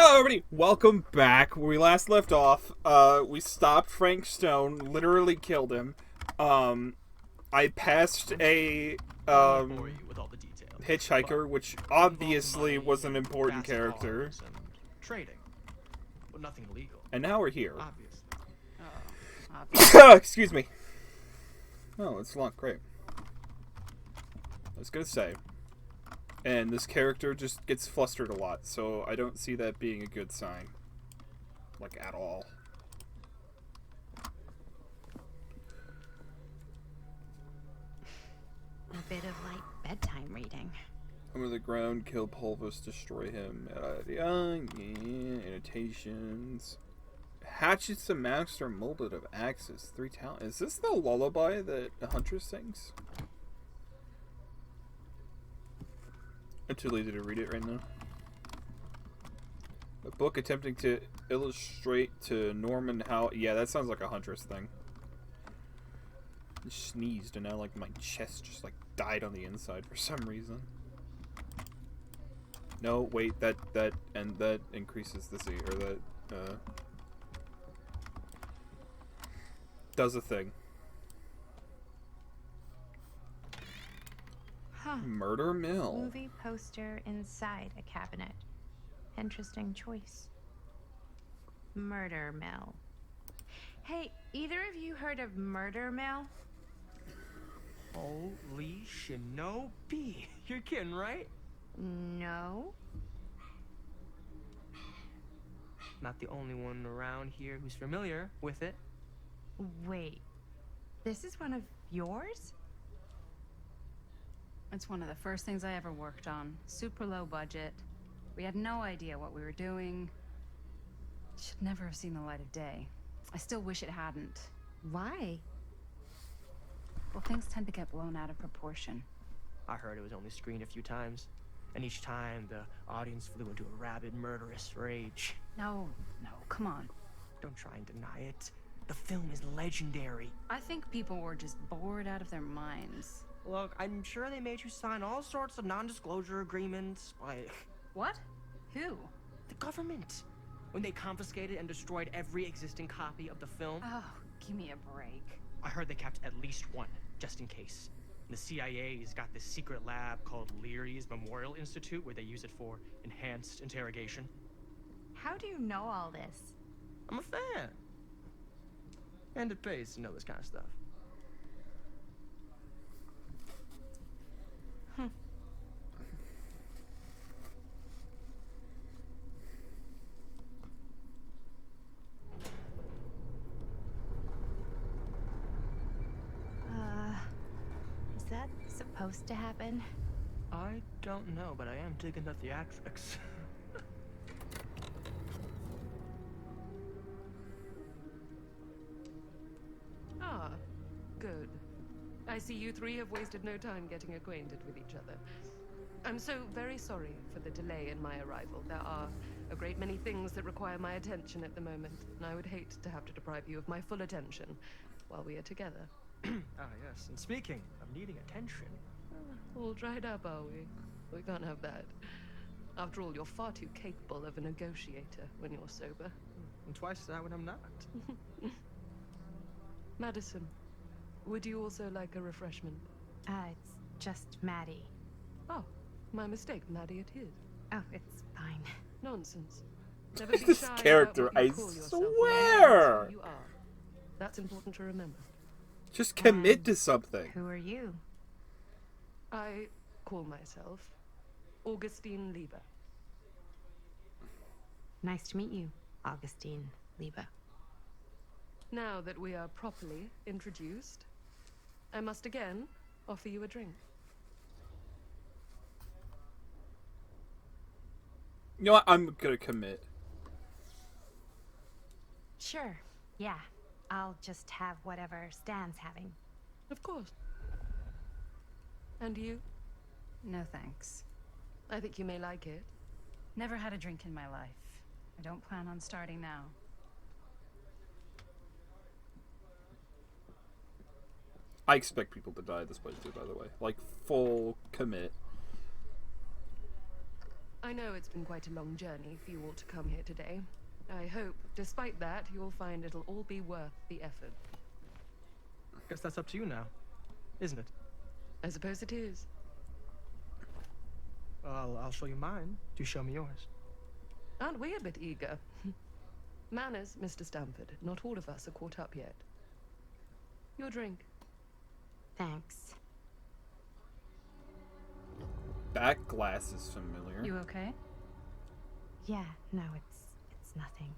Hello, everybody. Welcome back. Where we last left off, we stopped Frank Stone, literally killed him. I passed a hitchhiker, which obviously was an important character. Trading, but nothing illegal. And now we're here. Obviously. Excuse me. Oh, it's long. Great. I was gonna say. And this character just gets flustered a lot, so I don't see that being a good sign. Like, at all. A bit of, like, bedtime reading. Under the ground, kill Pulvis, destroy him. Annotations. Hatchets and master molded of axes. 3 talent. Is this the lullaby that the Huntress sings? I'm too lazy to read it right now. A book attempting to illustrate to Norman how... Yeah, that sounds like a Huntress thing. I sneezed and now, like, my chest just, like, died on the inside for some reason. No, wait, that increases the C, or that, does a thing. Huh. Murder Mill. Movie poster inside a cabinet. Interesting choice. Murder Mill. Hey, either of you heard of Murder Mill? Holy shinobi. You're kidding, right? No. Not the only one around here who's familiar with it. Wait. This is one of yours? It's one of the first things I ever worked on. Super low budget. We had no idea what we were doing. Should never have seen the light of day. I still wish it hadn't. Why? Well, things tend to get blown out of proportion. I heard it was only screened a few times, and each time the audience flew into a rabid, murderous rage. No, come on. Don't try and deny it. The film is legendary. I think people were just bored out of their minds. Look, I'm sure they made you sign all sorts of non-disclosure agreements, like... What? Who? The government. When they confiscated and destroyed every existing copy of the film. Oh, give me a break. I heard they kept at least one, just in case. The CIA's got this secret lab called Leary's Memorial Institute where they use it for enhanced interrogation. How do you know all this? I'm a fan. And it pays to know this kind of stuff. Is that supposed to happen? I don't know, but I am digging the theatrics. Ah, good. I see you three have wasted no time getting acquainted with each other. I'm so very sorry for the delay in my arrival. There are a great many things that require my attention at the moment, and I would hate to have to deprive you of my full attention while we are together. Ah, yes. And speaking of needing attention... All dried up, are we? We can't have that. After all, you're far too capable of a negotiator when you're sober. And twice that when I'm not. Madison, would you also like a refreshment? It's just Maddie. Oh, my mistake. Maddie it is. Oh, it's fine. Nonsense. Never be This shy about character, what you I call yourself, swear! no matter who you are. That's important to remember. Just commit to something. Who are you? I call myself Augustine Lieber. Nice to meet you, Augustine Lieber. Now that we are properly introduced, I must again offer you a drink. You know what? I'm gonna commit. Sure, yeah. I'll just have whatever Stan's having. Of course. And you? No thanks. I think you may like it. Never had a drink in my life. I don't plan on starting now. I expect people to die this way too, by the way. Like, full commit. I know it's been quite a long journey for you all to come here today. I hope, despite that, you'll find it'll all be worth the effort. Guess that's up to you now, isn't it? I suppose it is. Well, I'll show you mine. You show me yours. Aren't we a bit eager? Manners, Mr. Stamford. Not all of us are caught up yet. Your drink. Thanks. That glass is familiar. You okay? Yeah, no, it's nothing.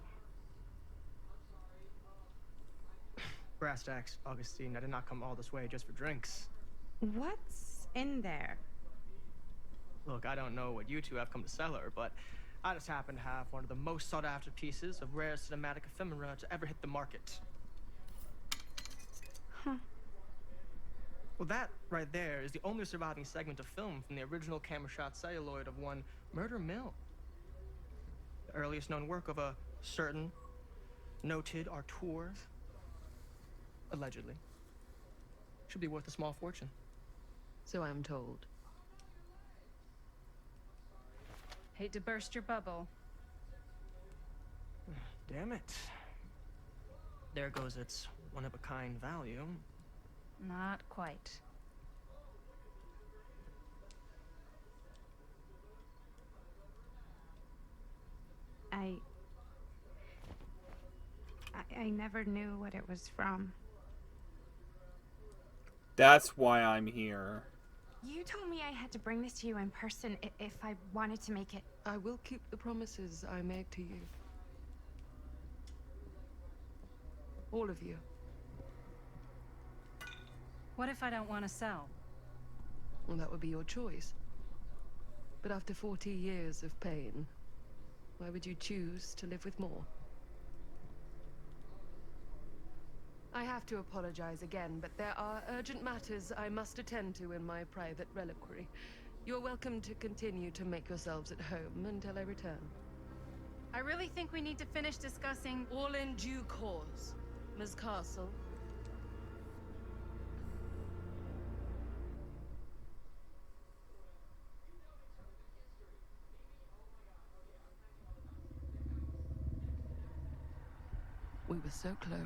Brass tacks, Augustine. I did not come all this way just for drinks. What's in there? Look, I don't know what you two have come to sell her, but I just happen to have one of the most sought-after pieces of rare cinematic ephemera to ever hit the market. Huh. Well, that right there is the only surviving segment of film from the original camera shot celluloid of one Murder Mill. The earliest known work of a certain noted auteur, allegedly. Should be worth a small fortune. So I'm told. Hate to burst your bubble. Damn it. There goes its one-of-a-kind value. Not quite. I never knew what it was from. That's why I'm here. You told me I had to bring this to you in person if I wanted to make it. I will keep the promises I made to you. All of you. What if I don't want to sell? Well, that would be your choice. But after 40 years of pain, why would you choose to live with more? I have to apologize again, but there are urgent matters I must attend to in my private reliquary. You're welcome to continue to make yourselves at home until I return. I really think we need to finish discussing. All in due course, Ms. Castle. We were so close.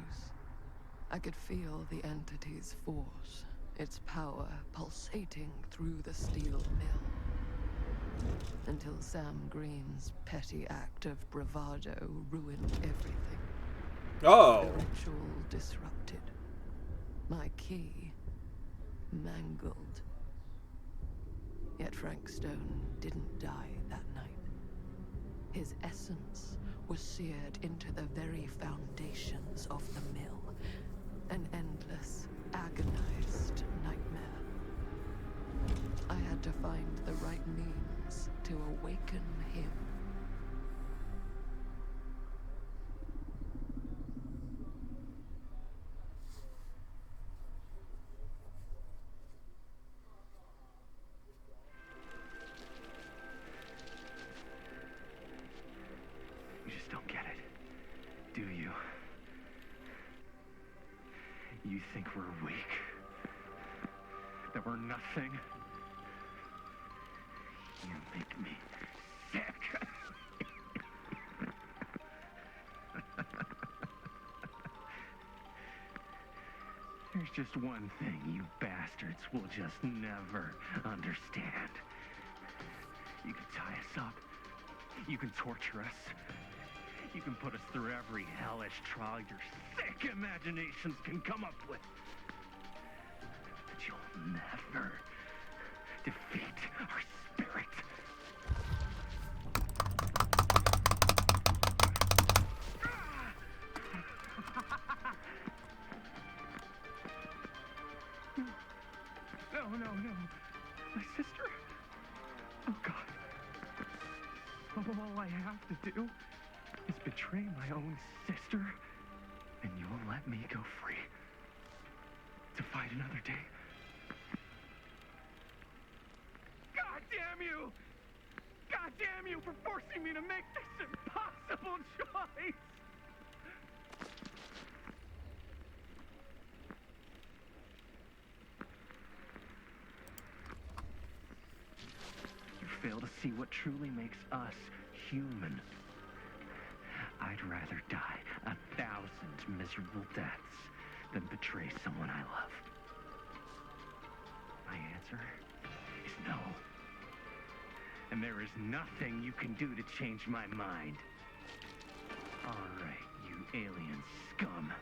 I could feel the entity's force, its power pulsating through the steel mill. Until Sam Green's petty act of bravado ruined everything. Oh. The ritual disrupted. My key mangled. Yet Frank Stone didn't die that night. His essence was seared into the very foundations of the mill. An endless, agonized nightmare. I had to find the right means to awaken him. You just don't get it, do you? You think we're weak? That we're nothing? You make me sick. There's just one thing you bastards will just never understand. You can tie us up. You can torture us. You can put us through every hellish trial your sick imaginations can come up with. But you'll never defeat our spirit. No. My sister? Oh, God. All I have to do is betray my own sister, and you'll let me go free to fight another day. God damn you! God damn you for forcing me to make this impossible choice! You fail to see what truly makes us human. I'd rather die 1,000 miserable deaths than betray someone I love. My answer is no. And there is nothing you can do to change my mind. All right, you alien scum.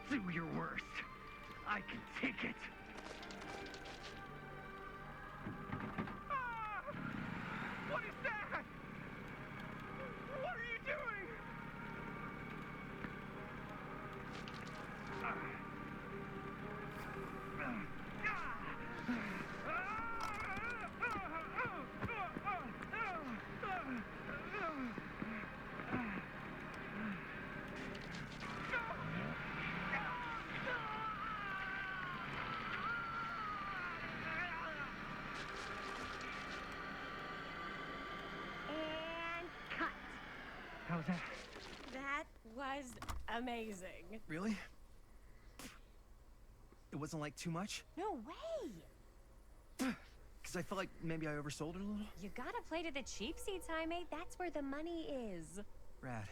Do your worst. I can take it. Ah! What is that? What are you doing? And cut. How's that? That was amazing. Really? It wasn't like too much? No way. Because I felt like maybe I oversold it a little? You gotta play to the cheap seats, Jaime. That's where the money is. Rad.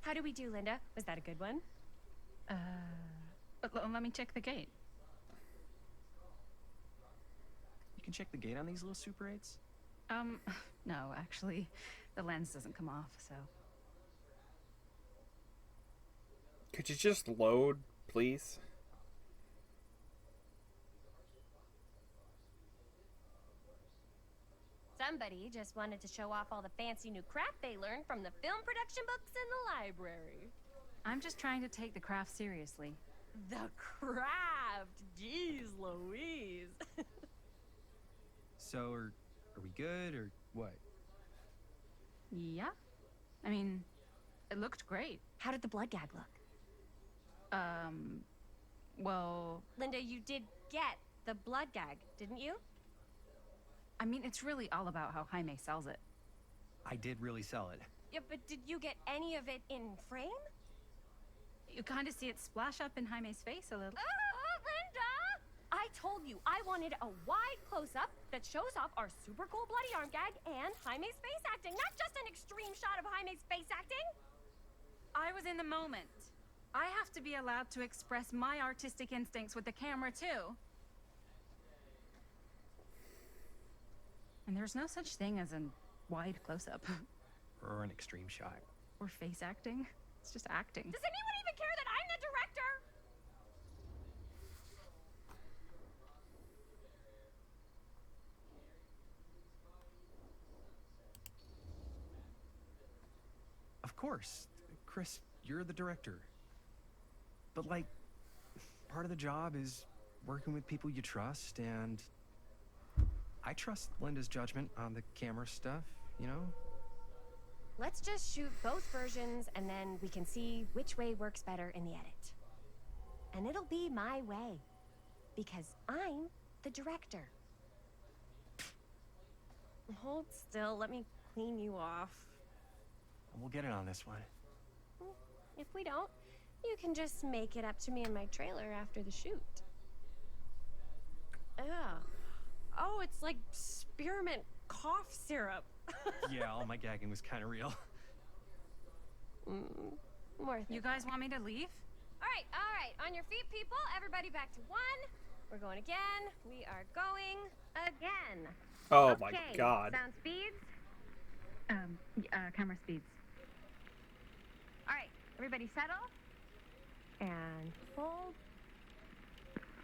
How do we do, Linda? Was that a good one? Let me check the gate. You can check the gate on these little Super 8s? No, actually, the lens doesn't come off, so. Could you just load, please? Somebody just wanted to show off all the fancy new crap they learned from the film production books in the library. I'm just trying to take the craft seriously. The craft! Jeez Louise! So, are we good, or what? Yeah. I mean, it looked great. How did the blood gag look? Well, Linda, you did get the blood gag, didn't you? I mean, it's really all about how Jaime sells it. I did really sell it. Yeah, but did you get any of it in frame? You kind of see it splash up in Jaime's face a little. Linda! I told you I wanted a wide close-up that shows off our super cool bloody arm gag and Jaime's face acting, not just an extreme shot of Jaime's face acting. I was in the moment. I have to be allowed to express my artistic instincts with the camera, too. And there's no such thing as a wide close-up. Or an extreme shot. Or face acting. It's just acting. Does anyone even care that I'm the director? Of course. Chris, you're the director. But, like, part of the job is working with people you trust, and I trust Linda's judgment on the camera stuff, you know? Let's just shoot both versions and then we can see which way works better in the edit. And it'll be my way. Because I'm the director. Hold still, let me clean you off. We'll get it on this one. If we don't, you can just make it up to me in my trailer after the shoot. Ugh. Oh, it's like spearmint cough syrup. Yeah, all my gagging was kind of real. More You guys want me to leave? all right. On your feet, people. Everybody back to one. We're going again. We are going again. Oh Okay, my god. Sound speeds. Camera speeds. All right, everybody settle. And hold.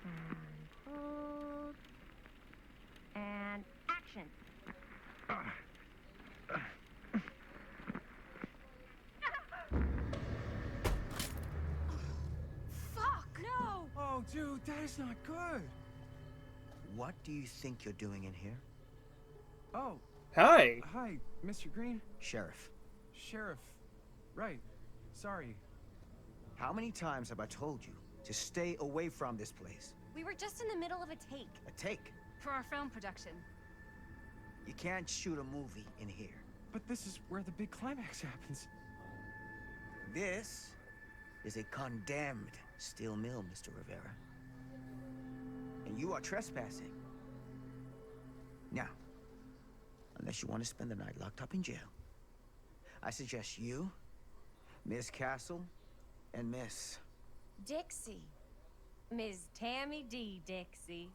And hold. And action. Fuck! No! Oh, dude, that is not good. What do you think you're doing in here? Oh, Hi. hi, Mr. Green. Sheriff, Sheriff. Right. Sorry. how many times have I told you to stay away from this place? We were just in the middle of a take. A take. For our film production. You can't shoot a movie in here. But this is where the big climax happens. This is a condemned steel mill, Mr. Rivera. And you are trespassing. Now, unless you want to spend the night locked up in jail. I suggest you, Miss Castle, and Miss... Dixie. Ms. Tammy D. Dixie.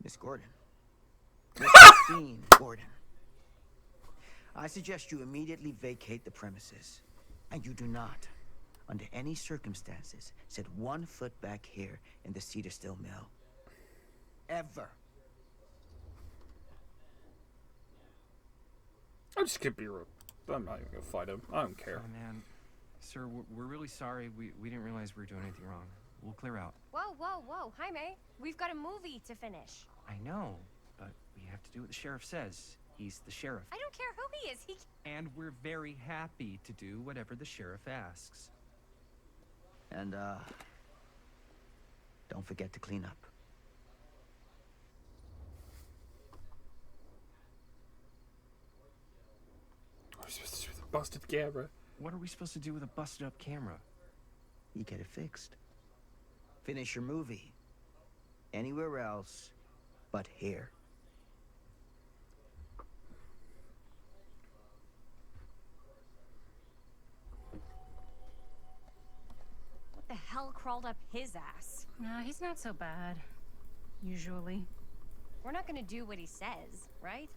Miss Gordon. Miss Christine Gordon. I suggest you immediately vacate the premises. And you do not, under any circumstances, set 1 foot back here in the Cedar Still Mill. Ever. I'm just gonna be rude. I'm not even gonna fight him. I don't care. Oh, man. Sir, we're really sorry. We didn't realize we were doing anything wrong. We'll clear out. Whoa, whoa, whoa. Jaime, we've got a movie to finish. I know, but we have to do what the sheriff says. He's the sheriff. I don't care who he is. And we're very happy to do whatever the sheriff asks. And, don't forget to clean up. What are we supposed to do with a busted camera? What are we supposed to do with a busted up camera? You get it fixed. Finish your movie. Anywhere else but here. What the hell crawled up his ass? Nah, he's not so bad. Usually. We're not gonna do what he says, right?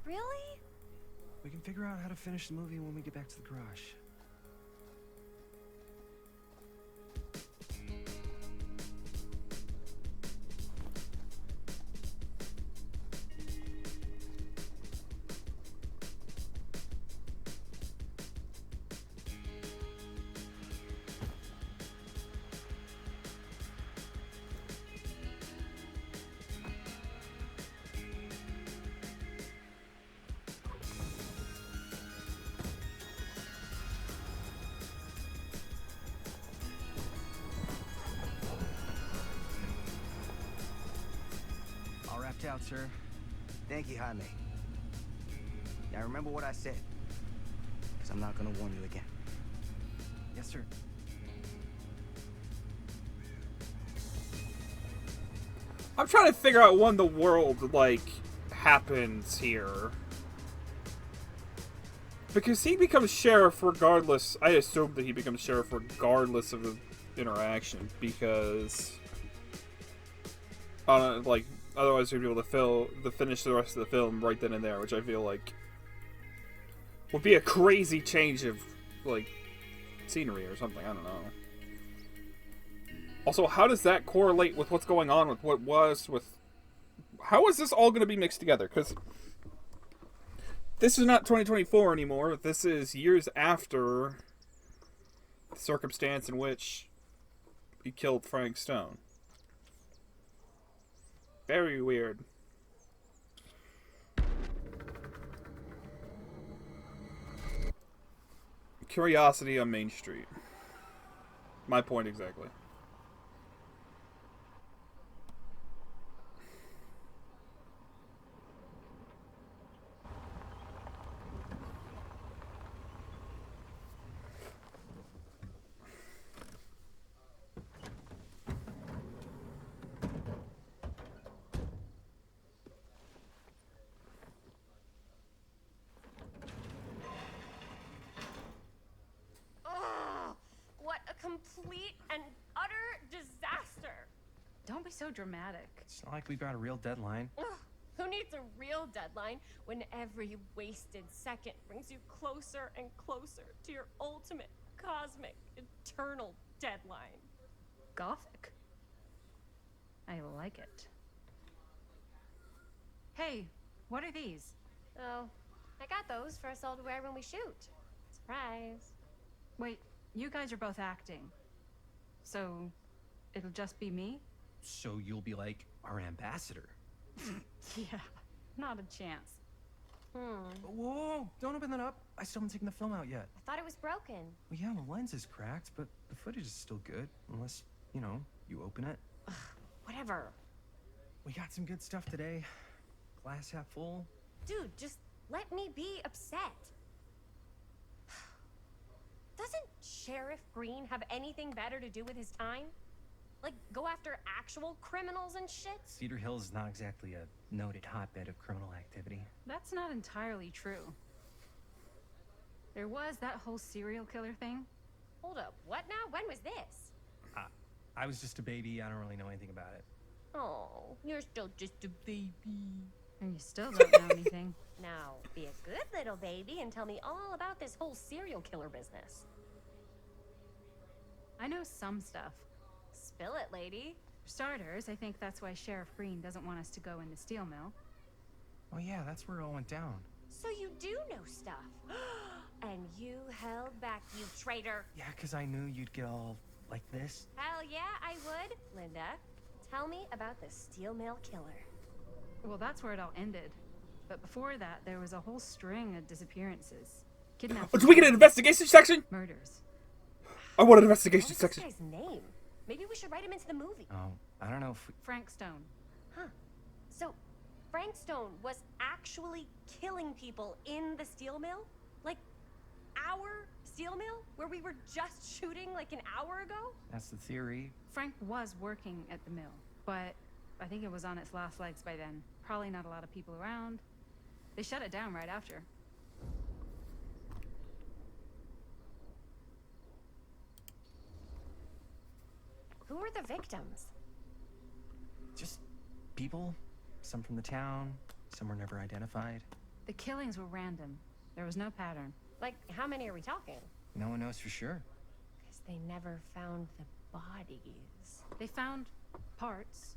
Really? We can figure out how to finish the movie when we get back to the garage. All wrapped out, sir. Thank you, Jaime. Now remember what I said, because I'm not gonna warn you again. Yes, sir. I'm trying to figure out when the world, like, happens here. Because he becomes sheriff regardless. I assume that he becomes sheriff regardless of the interaction, because... like, otherwise we'd be able to finish the rest of the film right then and there, which I feel like would be a crazy change of, like, scenery or something. I don't know. Also, how does that correlate with what's going on with what was with... How is this all going to be mixed together? Because this is not 2024 anymore. This is years after the circumstance in which he killed Frank Stone. Very weird. Curiosity on Main Street. My point exactly. Complete and utter disaster. Don't be so dramatic. It's not like we've got a real deadline. Ugh, who needs a real deadline when every wasted second brings you closer and closer to your ultimate, cosmic, eternal deadline? Gothic. I like it. Hey, what are these? Oh, I got those for us all to wear when we shoot. Surprise. Wait, you guys are both acting. So, it'll just be me? So you'll be like our ambassador. Yeah, not a chance. Whoa, don't open that up. I still haven't taken the film out yet. I thought it was broken. Well, yeah, the lens is cracked, but the footage is still good. Unless, you know, you open it. Ugh, whatever. We got some good stuff today. Glass half full. Dude, just let me be upset. Doesn't Sheriff Green have anything better to do with his time? Like, go after actual criminals and shit? Cedar Hills is not exactly a noted hotbed of criminal activity. That's not entirely true. There was that whole serial killer thing. Hold up, what now? When was this? I was just a baby. I don't really know anything about it. Oh, you're still just a baby. And you still don't know anything. Now, be a good little baby and tell me all about this whole serial killer business. I know some stuff. Spill it, lady. For starters, I think that's why Sheriff Green doesn't want us to go in the steel mill. Oh yeah, that's where it all went down. So you do know stuff. And you held back, you traitor. Yeah, because I knew you'd get all like this. Hell yeah, I would. Linda, tell me about the steel mill killer. Well, that's where it all ended. But before that, there was a whole string of disappearances. Kidnappings. Do we get an investigation section? Murders. I want an investigation What's this section. guy's name? Maybe we should write him into the movie. Oh, I don't know if we... Frank Stone. Huh. So, Frank Stone was actually killing people in the steel mill? Like, our steel mill? Where we were just shooting like an hour ago? That's the theory. Frank was working at the mill, but I think it was on its last legs by then. Probably not a lot of people around. They shut it down right after. Who were the victims? Just people. Some from the town. Some were never identified. The killings were random. There was no pattern. Like, how many are we talking? No one knows for sure. Because they never found the bodies. They found parts.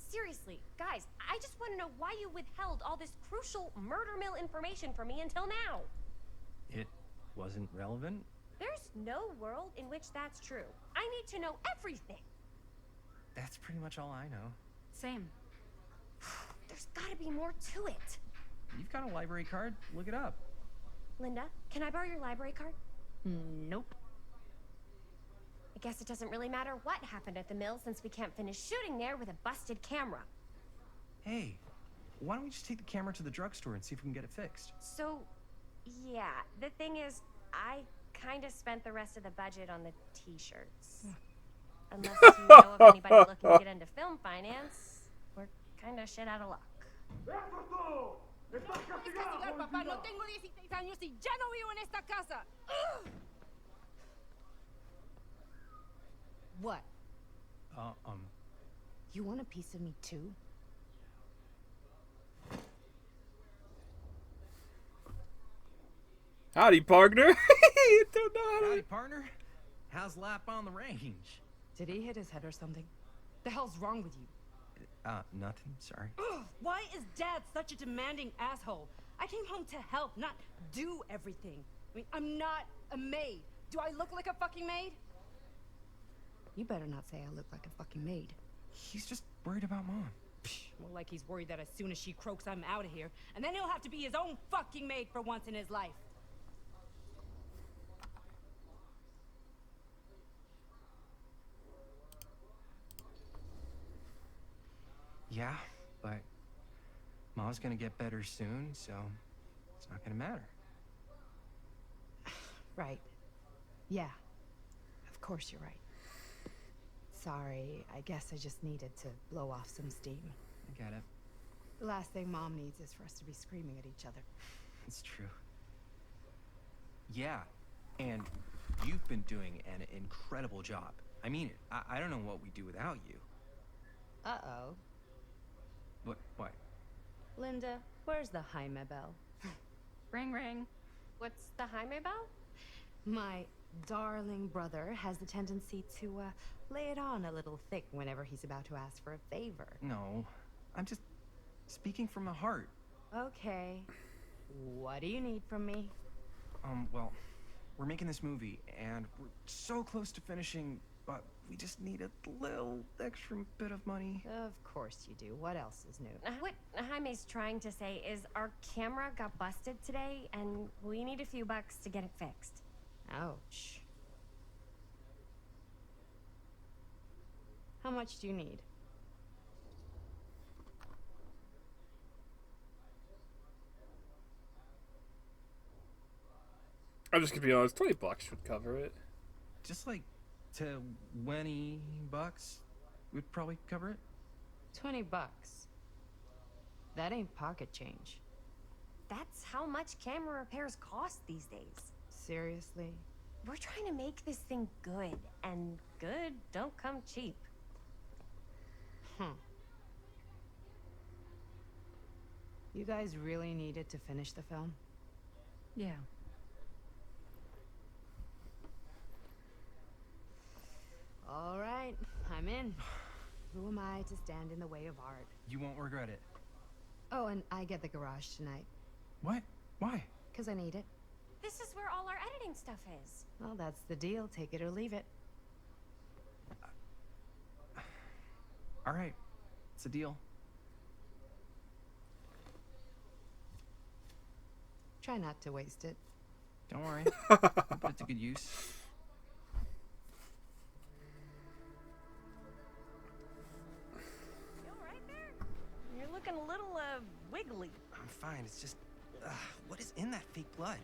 Seriously, guys, I just want to know why you withheld all this crucial murder mill information from me until now. It wasn't relevant? There's no world in which that's true. I need to know everything. That's pretty much all I know. Same. There's gotta be more to it. You've got a library card. Look it up. Linda, can I borrow your library card? Nope. I guess it doesn't really matter what happened at the mill since we can't finish shooting there with a busted camera. Hey, why don't we just take the camera to the drugstore and see if we can get it fixed? So, yeah, the thing is, I kind of spent the rest of the budget on the t-shirts. Unless you know of anybody looking to get into film finance, we're kind of shit out of luck. Papá, no tengo 16 años y ya no vivo en esta casa. What? You want a piece of me too? Howdy, partner. Don't know how to... Howdy, partner. How's Lap on the range? Did he hit his head or something? The hell's wrong with you? Nothing. Sorry. Ugh, why is Dad such a demanding asshole? I came home to help, not do everything. I mean, I'm not a maid. Do I look like a fucking maid? You better not say I look like a fucking maid. He's just worried about Mom. More like he's worried that as soon as she croaks, I'm out of here. And then he'll have to be his own fucking maid for once in his life. Yeah, but Mom's gonna get better soon, so it's not gonna matter. Right. Yeah. Of course you're right. Sorry, I guess I just needed to blow off some steam. I get it. The last thing Mom needs is for us to be screaming at each other. It's true. Yeah, and you've been doing an incredible job. I mean it. I don't know what we'd do without you. Uh-oh. What? Linda, where's the Jaime bell? Ring, ring. What's the Jaime bell? My darling brother has the tendency to, lay it on a little thick whenever he's about to ask for a favor. No, I'm just speaking from the heart. Okay. What do you need from me? Well, we're making this movie, and we're so close to finishing, but we just need a little extra bit of money. Of course you do. What else is new? What Jaime's trying to say is our camera got busted today, and we need a few bucks to get it fixed. Ouch. How much do you need? I'm just gonna be honest, $20 should cover it. Just like $20 would probably cover it. $20. That ain't pocket change. That's how much camera repairs cost these days. Seriously? We're trying to make this thing good, and good don't come cheap. You guys really needed to finish the film? Yeah. All right, I'm in. Who am I to stand in the way of art? You won't regret it. Oh, and I get the garage tonight. What? Why? 'Cause I need it. This is where all our editing stuff is. Well, that's the deal. Take it or leave it. All right. It's a deal. Try not to waste it. Don't worry. I'll put it to good use. You all right there? You're looking a little, wiggly. I'm fine. It's just... what is in that fake blood?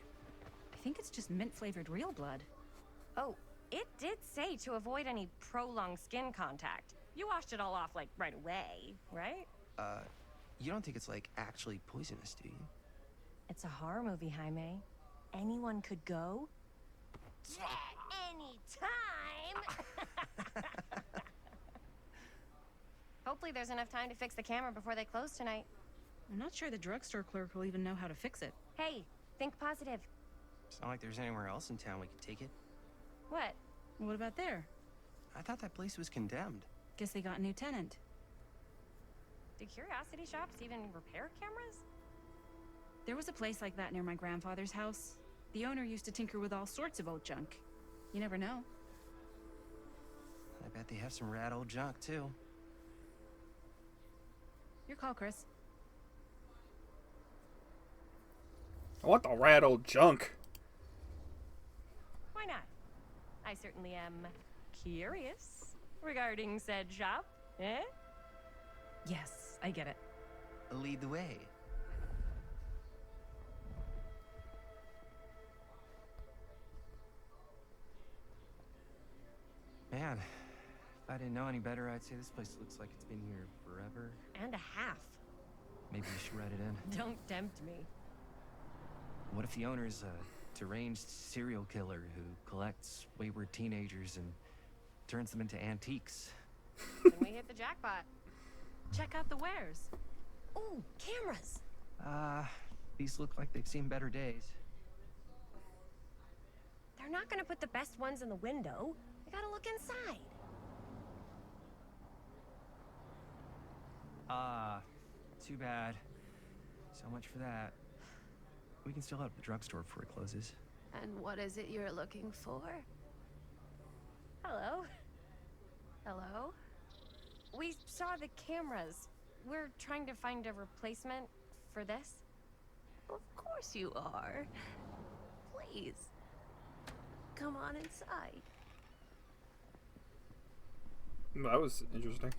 I think it's just mint-flavored real blood. Oh, it did say to avoid any prolonged skin contact. You washed it all off, like, right away, right? You don't think it's, like, actually poisonous, do you? It's a horror movie, Jaime. Anyone could go. Anytime! Hopefully there's enough time to fix the camera before they close tonight. I'm not sure the drugstore clerk will even know how to fix it. Hey, think positive. It's not like there's anywhere else in town we could take it. What? What about there? I thought that place was condemned. Guess they got a new tenant. Do curiosity shops even repair cameras? There was a place like that near my grandfather's house. The owner used to tinker with all sorts of old junk. You never know. I bet they have some rad old junk, too. Your call, Chris. I want the rad old junk. Why not? I certainly am curious regarding said shop, eh? Yes, I get it. Lead the way. Man, if I didn't know any better, I'd say this place looks like it's been here forever. And a half. Maybe we should write it in. Don't tempt me. What if the owner's a deranged serial killer who collects wayward teenagers and turns them into antiques? Then we hit the jackpot. Check out the wares. Ooh, cameras. These look like they've seen better days. They're not gonna put the best ones in the window. They gotta look inside. Too bad. So much for that. We can still help the drugstore before it closes. And what is it you're looking for? Hello. Hello. We saw the cameras. We're trying to find a replacement for this. Of course you are. Please. Come on inside. That was interesting.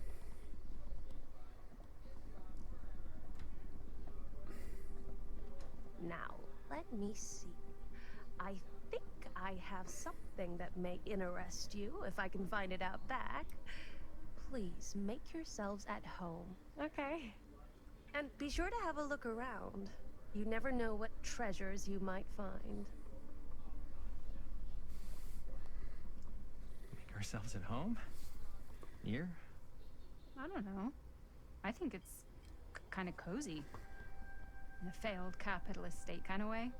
Now, let me see. I think I have something that may interest you, if I can find it out back. Please make yourselves at home. Okay. And be sure to have a look around. You never know what treasures you might find. Make ourselves at home? Here? I don't know. I think it's kind of cozy. In a failed capitalist state kind of way.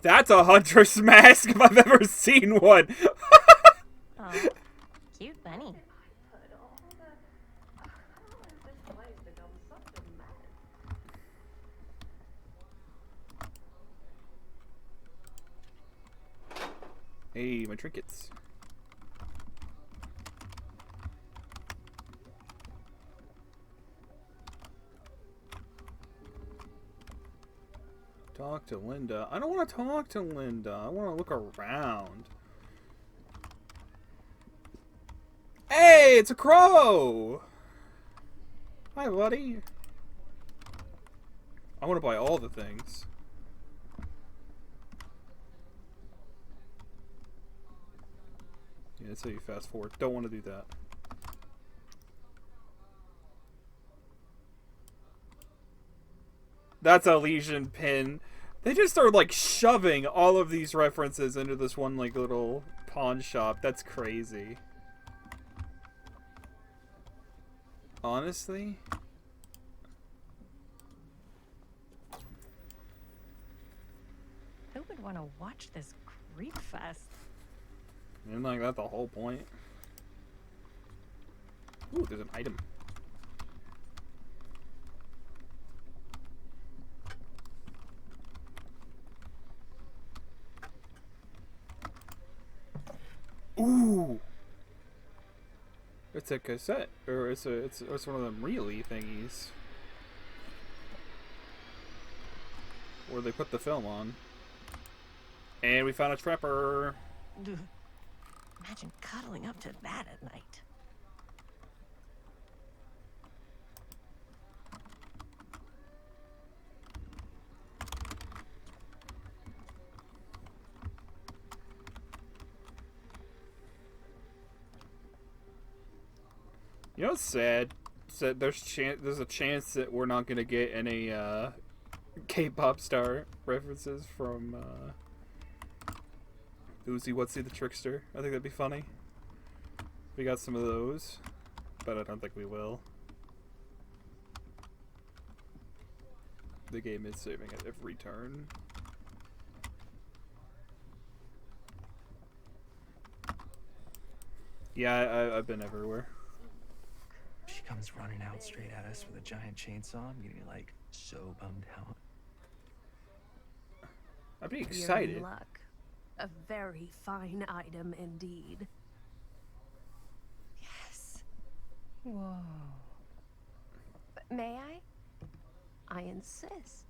That's a hunter's mask if I've ever seen one. Oh, cute bunny. Hey, my trinkets. Talk to Linda. I don't want to talk to Linda. I want to look around. Hey, it's a crow! Hi, buddy. I want to buy all the things. Yeah, that's how you fast forward. Don't want to do that. That's a Legion pin. They just are like shoving all of these references into this one like little pawn shop. That's crazy. Honestly? Who would want to watch this creep fest? Isn't like that the whole point? Ooh, there's an item. Ooh! It's a cassette, or it's one of them really thingies where they put the film on. And we found a trapper. Imagine cuddling up to that at night. You know what's sad? There's a chance that we're not gonna get any K-pop star references from Uzi What's-He the Trickster. I think that'd be funny. We got some of those, but I don't think we will. The game is saving at every turn. Yeah, I've been everywhere. She comes running out straight at us with a giant chainsaw. I'm getting like so bummed out. I'd be You're excited. in luck. A very fine item indeed. Yes. Whoa. May I? I insist.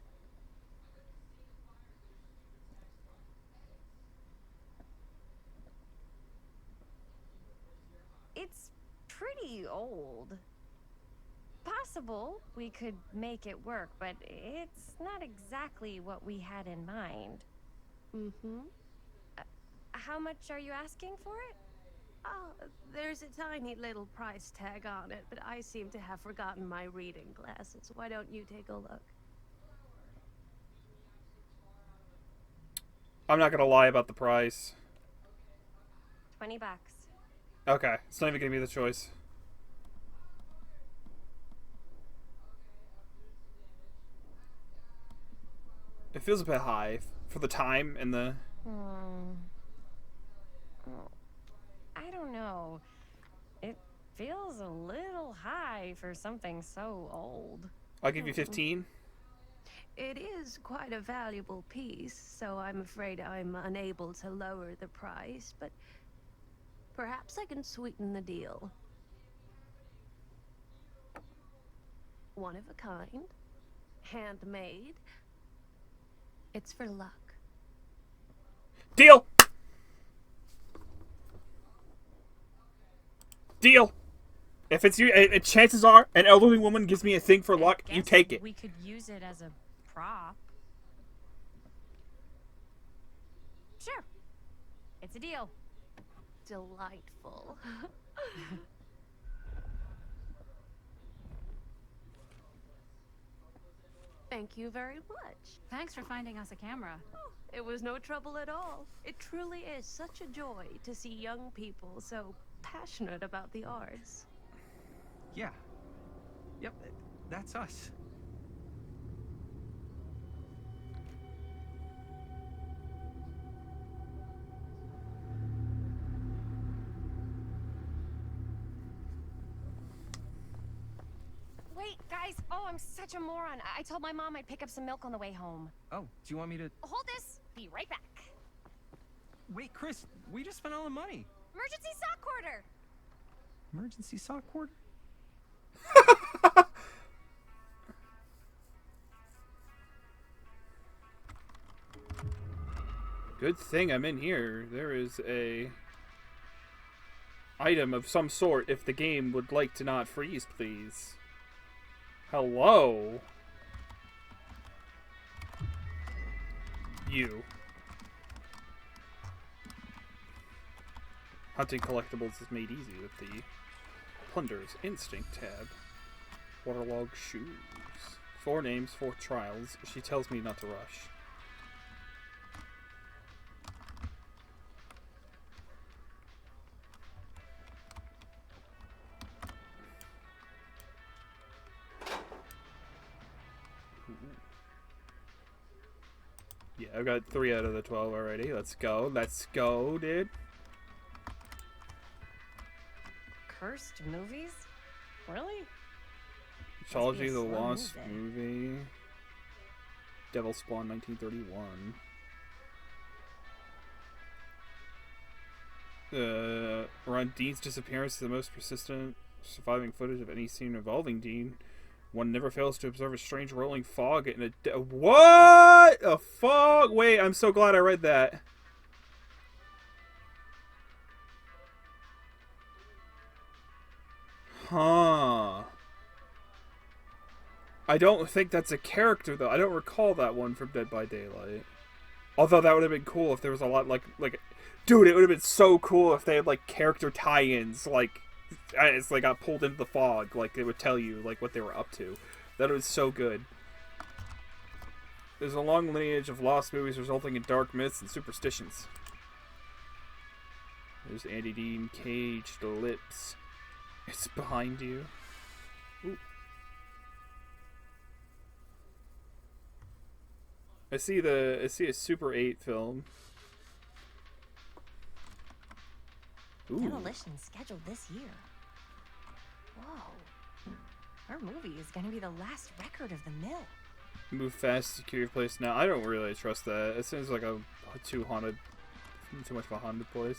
It's pretty old. Possible we could make it work, but it's not exactly what we had in mind. Mm-hmm. How much are you asking for it? Oh, there's a tiny little price tag on it, but I seem to have forgotten my reading glasses. Why don't you take a look? I'm not gonna lie about the price. $20. Okay, it's not even gonna be the choice. It feels a bit high for the time and the... Oh, I don't know. It feels a little high for something so old. I'll give you 15. It is quite a valuable piece, so I'm afraid I'm unable to lower the price, but perhaps I can sweeten the deal. One of a kind, handmade. It's for luck. Deal! Deal! If it's you, chances are an elderly woman gives me a thing for luck, you take it. We could use it as a prop. Sure. It's a deal. Delightful. Thank you very much. Thanks for finding us a camera. Oh, it was no trouble at all. It truly is such a joy to see young people so passionate about the arts. Yeah. Yep, that's us. Wait, guys. Oh, I'm such a moron. I told my mom I'd pick up some milk on the way home. Oh, do you want me to... Hold this. Be right back. Wait, Chris, we just spent all the money. Emergency sock quarter. Emergency sock quarter? Good thing I'm in here. There is a item of some sort if the game would like to not freeze, please. Hello? You. Hunting collectibles is made easy with the Plunder's Instinct tab. Waterlogged shoes. 4 names, 4 trials. She tells me not to rush. Yeah, I've got 3 out of the 12 already. Let's go. Let's go, dude. Cursed movies? Really? Trilogy of the slow Lost move, movie. Devil Spawn 1931. Ron Dean's disappearance is the most persistent surviving footage of any scene involving Dean. One never fails to observe a strange rolling fog in a... What? A fog? Wait, I'm so glad I read that. Huh. I don't think that's a character, though. I don't recall that one from Dead by Daylight. Although that would have been cool if there was a lot, like... Dude, it would have been so cool if they had, like, character tie-ins, like... As they got pulled into the fog, like, they would tell you, like, what they were up to. That was so good. There's a long lineage of lost movies resulting in dark myths and superstitions. There's Andy Dean, Caged Lips. It's behind you. Ooh. I see a Super 8 film. Ooh. Demolition scheduled this year. Whoa. Our movie is gonna be the last record of the mill. Move fast, secure your place. Now, I don't really trust that. It seems like a too much of a haunted place.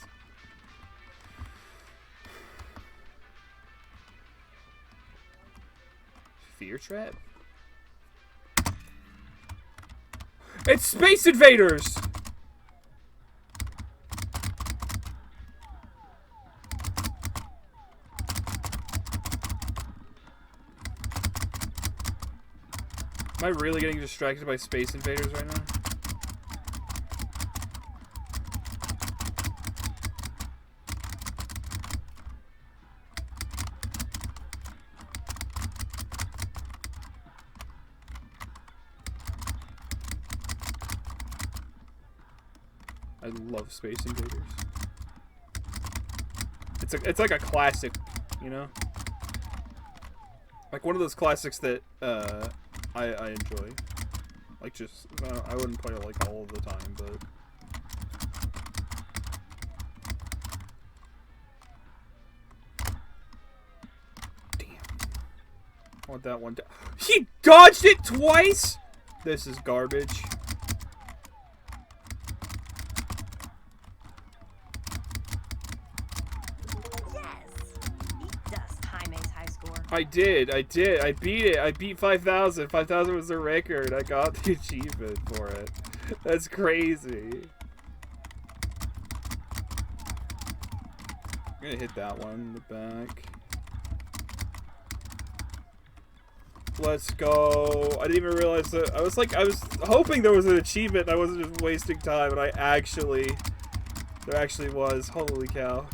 Fear Trap? It's Space Invaders! Am I really getting distracted by Space Invaders right now? I love Space Invaders. It's like a classic, you know? Like one of those classics that I enjoy. Like just I wouldn't play it like all of the time, but damn. I want that one. He dodged it twice. This is garbage. I did. I beat it. I beat 5,000. 5,000 was the record. I got the achievement for it. That's crazy. I'm gonna hit that one in the back. Let's go. I didn't even realize that. I was hoping there was an achievement and I wasn't just wasting time, and there actually was. Holy cow.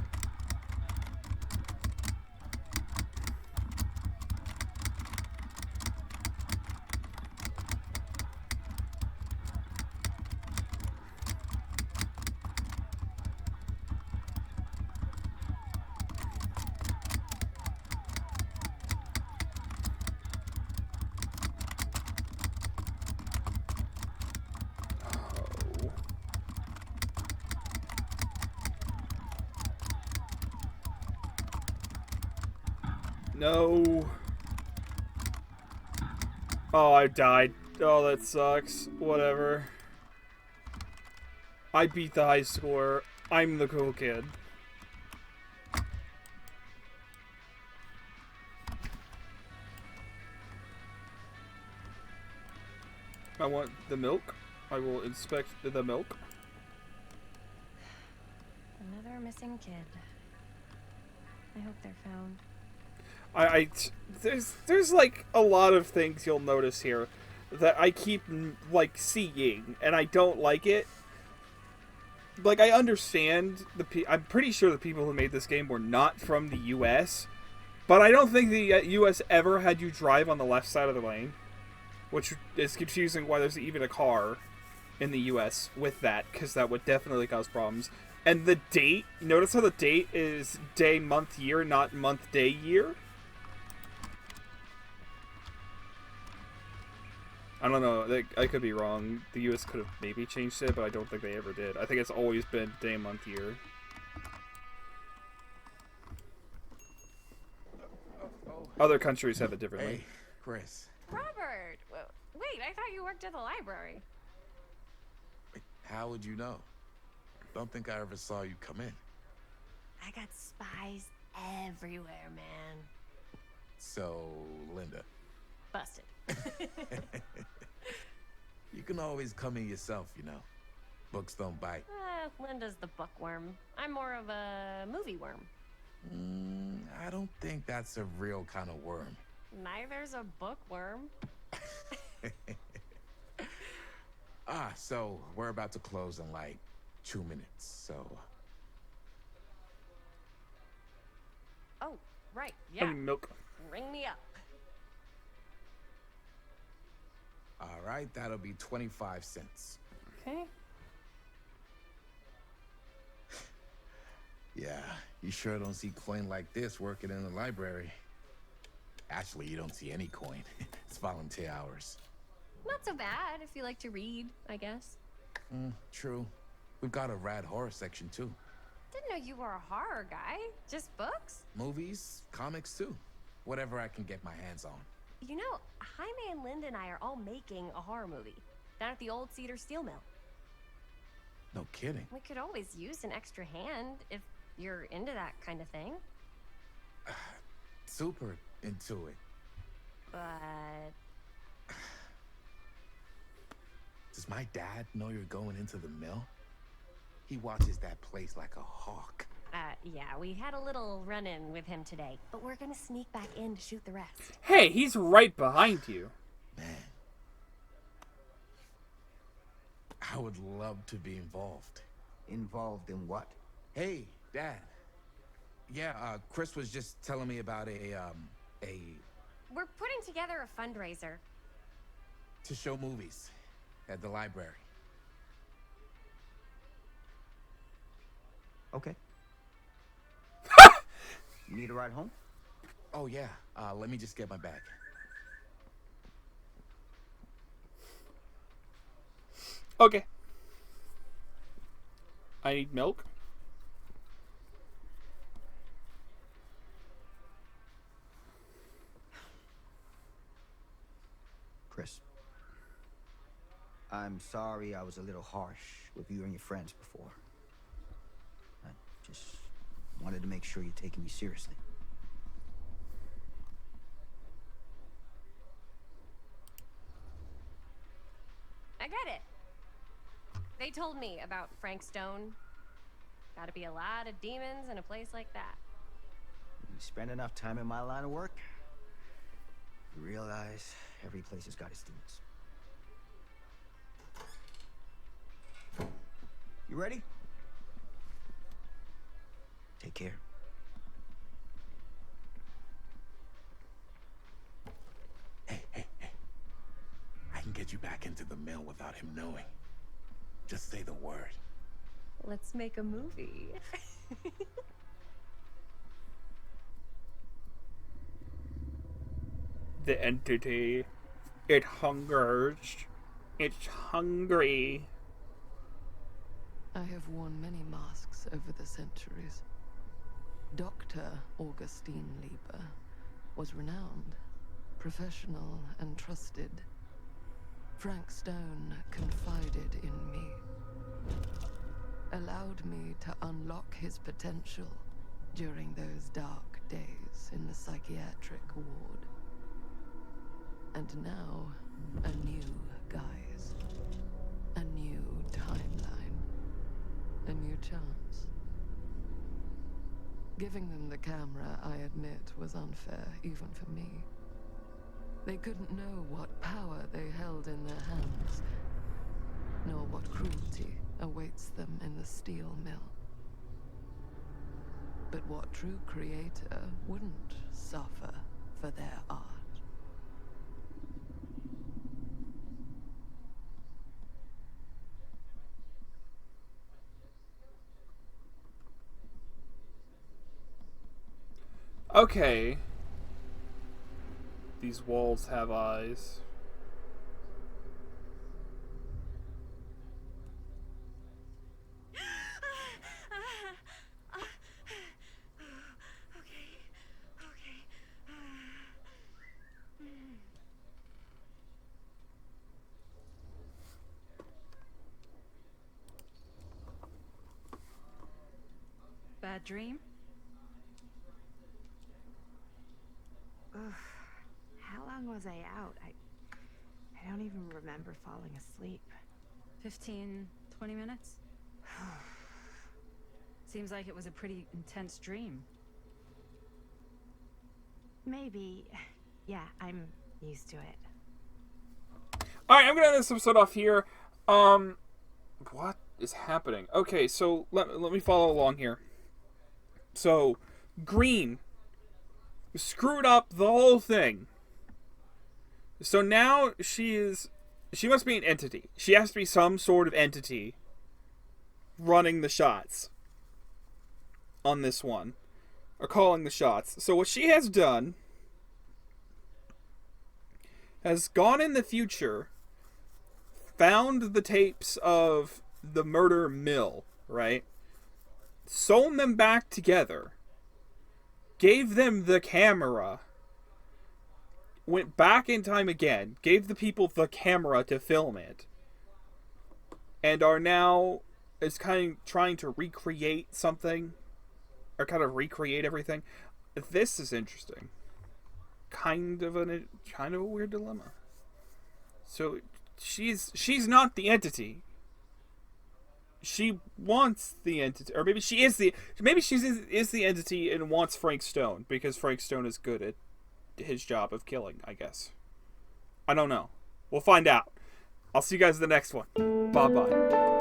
No. Oh, I died. Oh, that sucks. Whatever. I beat the high score. I'm the cool kid. I want the milk. I will inspect the milk. Another missing kid. I hope they're found. There's like a lot of things you'll notice here. that I keep like seeing, and I don't like it. Like, I understand I'm pretty sure the people who made this game were not from the U.S., but I don't think the U.S. ever had you drive on the left side of the lane, which is confusing why there's even a car in the U.S. with that, because that would definitely cause problems. And the date, notice how the date is day, month, year, not month, day, year? I don't know, I could be wrong. The U.S. could have maybe changed it, but I don't think they ever did. I think it's always been day, month, year. Other countries have it differently. Hey, Chris. Robert! Wait, I thought you worked at the library. How would you know? Don't think I ever saw you come in. I got spies everywhere, man. So, Linda. Busted. You can always come in yourself, you know. Books don't bite. Linda's the bookworm. I'm more of a movie worm. I don't think that's a real kind of worm. Neither's a bookworm. So we're about to close in like 2 minutes, so... Oh, right, yeah. I need milk. Ring me up. All right, that'll be 25 cents. Okay. Yeah, you sure don't see coin like this working in the library. Actually, you don't see any coin. It's volunteer hours. Not so bad if you like to read, I guess. True. We've got a rad horror section, too. Didn't know you were a horror guy. Just books? Movies, comics, too. Whatever I can get my hands on. You know, Jaime and Linda and I are all making a horror movie down at the old Cedar Steel Mill. No kidding. We could always use an extra hand if you're into that kind of thing. Super into it. But... Does my dad know you're going into the mill? He watches that place like a hawk. Yeah, we had a little run-in with him today, but we're gonna sneak back in to shoot the rest. Hey, he's right behind you. Man. I would love to be involved. Involved in what? Hey, Dad. Yeah, Chris was just telling me about a... We're putting together a fundraiser. to show movies at the library. Okay. You need a ride home? Oh, yeah. Let me just get my bag. Okay. I need milk. Chris. I'm sorry I was a little harsh with you and your friends before. I just wanted to make sure you're taking me seriously. I get it. They told me about Frank Stone. Gotta be a lot of demons in a place like that. You spend enough time in my line of work, you realize every place has got its demons. You ready? Take care. Hey. I can get you back into the mill without him knowing. Just say the word. Let's make a movie. The entity. It hungers. It's hungry. I have worn many masks over the centuries. Dr. Augustine Lieber was renowned, professional, and trusted. Frank Stone confided in me, allowed me to unlock his potential during those dark days in the psychiatric ward. And now, a new guise, a new timeline, a new chance. Giving them the camera, I admit, was unfair, even for me. They couldn't know what power they held in their hands, nor what cruelty awaits them in the steel mill. But what true creator wouldn't suffer for their art? Okay. These walls have eyes. Bad dream? Ugh. How long was I out? I don't even remember falling asleep. 15, 20 minutes? Seems like it was a pretty intense dream. Maybe. Yeah, I'm used to it. Alright, I'm gonna end this episode off here. What is happening? Okay, so let me follow along here. So, Green screwed up the whole thing. So now she must be an entity. She has to be some sort of entity running the shots on this one, or calling the shots. So what she has done has gone in the future, found the tapes of the murder mill, right? Sewn them back together, gave them the camera, went back in time again, gave the people the camera to film it, and are now is kind of trying to recreate something, or kind of recreate everything. This is interesting. Kind of a weird dilemma. So she's not the entity. She wants the entity, or maybe she is the entity and wants Frank Stone because Frank Stone is good at his job of killing, I guess. I don't know. We'll find out. I'll see you guys in the next one. Bye bye.